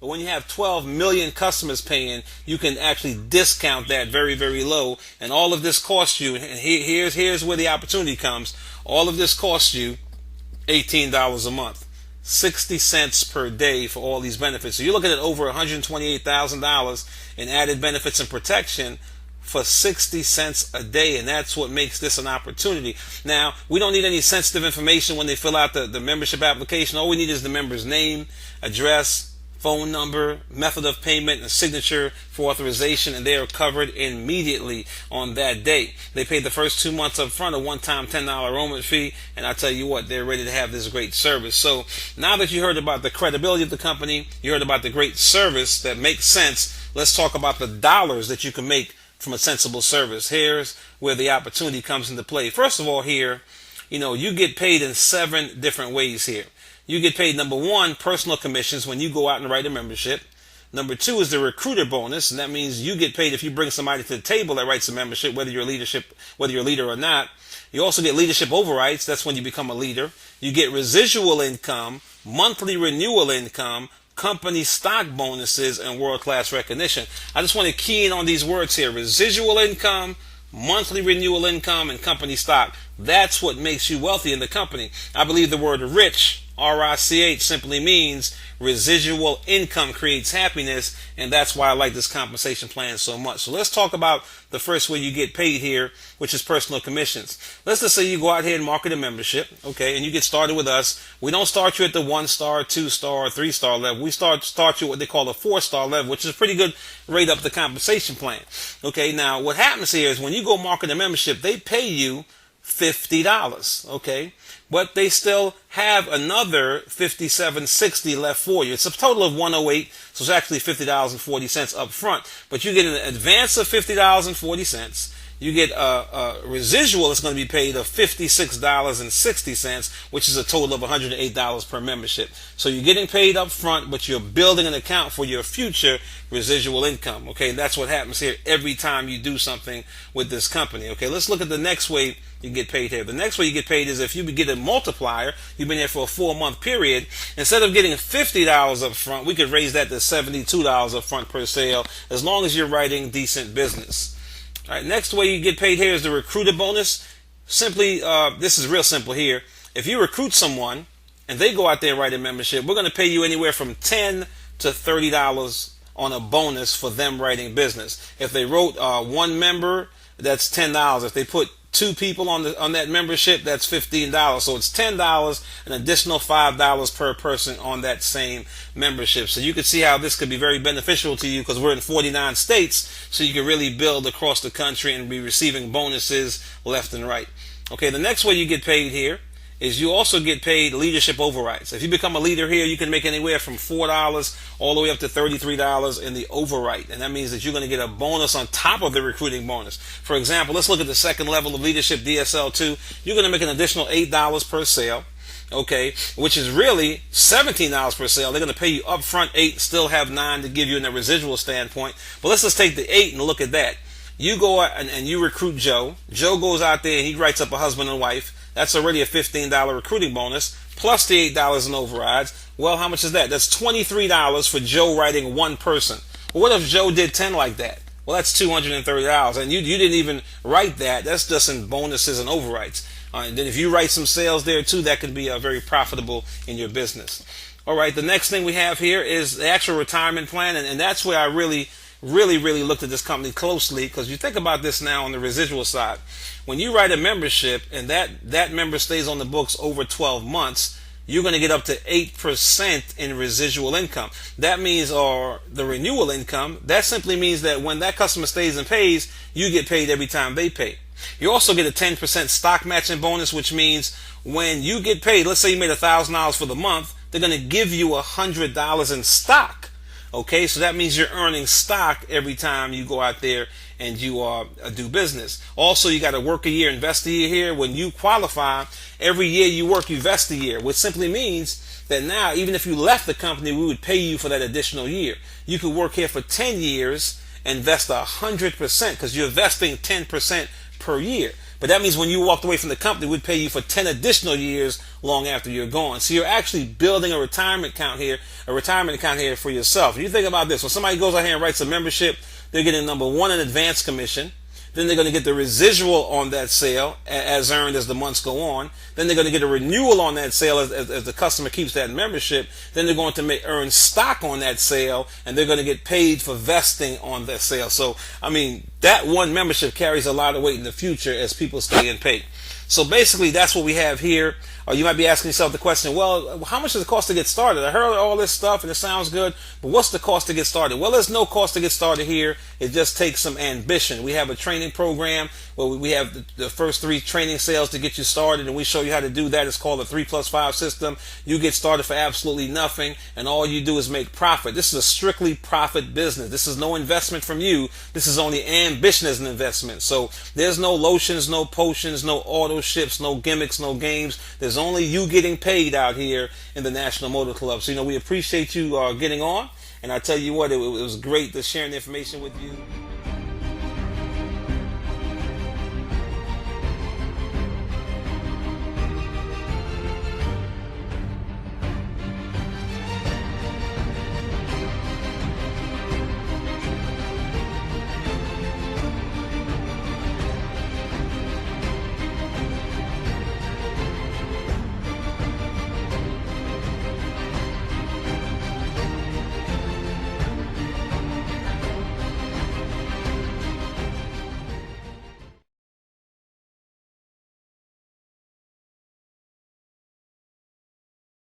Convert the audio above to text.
But when you have 12 million customers paying, you can actually discount that very, very low. And all of this costs you, and here's where the opportunity comes. All of this costs you $18 a month. 60 cents per day for all these benefits. So you're looking at over $128,000 in added benefits and protection for 60 cents a day, and that's what makes this an opportunity. Now, we don't need any sensitive information when they fill out the membership application. All we need is the member's name, address, phone number, method of payment, and signature for authorization, and they are covered immediately on that date. They pay the first 2 months up front, a one-time $10 enrollment fee, and I tell you what, they're ready to have this great service. So now that you heard about the credibility of the company, you heard about the great service that makes sense, let's talk about the dollars that you can make from a sensible service. Here's where the opportunity comes into play. First of all, here, you get paid in 7 different ways here. You get paid, number 1, personal commissions when you go out and write a membership. Number 2 is the recruiter bonus, and that means you get paid if you bring somebody to the table that writes a membership, whether you're a leader or not. You also get leadership overrides. That's when you become a leader. You get residual income, monthly renewal income, company stock bonuses, and world-class recognition. I just want to key in on these words here: residual income, monthly renewal income, and company stock. That's what makes you wealthy in the company. I believe the word rich, R-I-C-H, simply means residual income creates happiness, and that's why I like this compensation plan so much. So let's talk about the first way you get paid here, which is personal commissions. Let's just say you go out here and market a membership, okay, and you get started with us. We don't start you at the 1-star, 2-star, 3-star level. We start you at what they call a 4-star level, which is a pretty good rate up the compensation plan. Okay, now what happens here is when you go market a membership, they pay you $50, okay? But they still have another $57.60 left for you. It's a total of $108, so it's actually $50.40 up front. But you get an advance of $50.40. You get a residual that's going to be paid of $56.60, which is a total of $108 per membership. So you're getting paid up front, but you're building an account for your future residual income. Okay, and that's what happens here every time you do something with this company. Okay, let's look at the next way you get paid here. The next way you get paid is if you get a multiplier. You've been here for a 4-month period. Instead of getting $50 up front, we could raise that to $72 up front per sale, as long as you're writing decent business. All right, next way you get paid here is the recruiter bonus. Simply, this is real simple here. If you recruit someone and they go out there and write a membership, we're going to pay you anywhere from $10 to $30 on a bonus for them writing business. If they wrote 1 member, that's $10. If they put 2 people on that membership, that's $15. So it's $10, an additional $5 per person on that same membership. So you can see how this could be very beneficial to you, because we're in 49 states, so you can really build across the country and be receiving bonuses left and right. Okay, the next way you get paid here is you also get paid leadership overrides. If you become a leader here, you can make anywhere from $4 all the way up to $33 in the override. And that means that you're going to get a bonus on top of the recruiting bonus. For example, let's look at the second level of leadership, DSL2. You're going to make an additional $8 per sale, okay, which is really $17 per sale. They're going to pay you up front $8, still have $9 to give you in a residual standpoint. But let's just take the $8 and look at that. You go out and you recruit Joe. Joe goes out there and he writes up a husband and wife. That's already a $15 recruiting bonus, plus the $8 in overrides. Well, how much is that? That's $23 for Joe writing 1 person. Well, what if Joe did 10 like that? Well, that's $230. And you didn't even write that. That's just in bonuses and overrides. And then if you write some sales there too, that could be very profitable in your business. All right, the next thing we have here is the actual retirement plan. And that's where I really looked at this company closely, because you think about this now on the residual side. When you write a membership and that member stays on the books over 12 months, you're going to get up to 8% in residual income. That means, or the renewal income, that simply means that when that customer stays and pays, you get paid every time they pay. You also get a 10% stock matching bonus, which means when you get paid, let's say you made $1,000 for the month, they're going to give you $100 in stock. Okay, so that means you're earning stock every time you go out there and you do business. Also, you got to work a year, invest a year here. When you qualify, every year you work, you vest a year, which simply means that now, even if you left the company, we would pay you for that additional year. You could work here for 10 years and vest 100%, because you're vesting 10% per year. But that means when you walked away from the company, we'd pay you for 10 additional years long after you're gone. So you're actually building a retirement account here for yourself. You think about this. When somebody goes out here and writes a membership, they're getting, number one, an advance commission. Then they're going to get the residual on that sale as earned as the months go on. Then they're going to get a renewal on that sale as the customer keeps that membership. Then they're going to earn stock on that sale, and they're going to get paid for vesting on that sale. So, I mean, that one membership carries a lot of weight in the future as people stay in pay. So basically, that's what we have here. You might be asking yourself the question, well, how much does it cost to get started? I heard all this stuff and it sounds good, but what's the cost to get started? Well, there's no cost to get started here. It just takes some ambition. We have a training program where we have the first 3 training sales to get you started, and we show you how to do that. It's called the 3+5 system. You get started for absolutely nothing, and all you do is make profit. This is a strictly profit business. This is no investment from you. This is only ambition as an investment. So there's no lotions, no potions, no auto ships, no gimmicks, no games. There's only you getting paid out here in the National Motor Club. So, we appreciate you getting on. And I tell you what, it was great to sharing the information with you.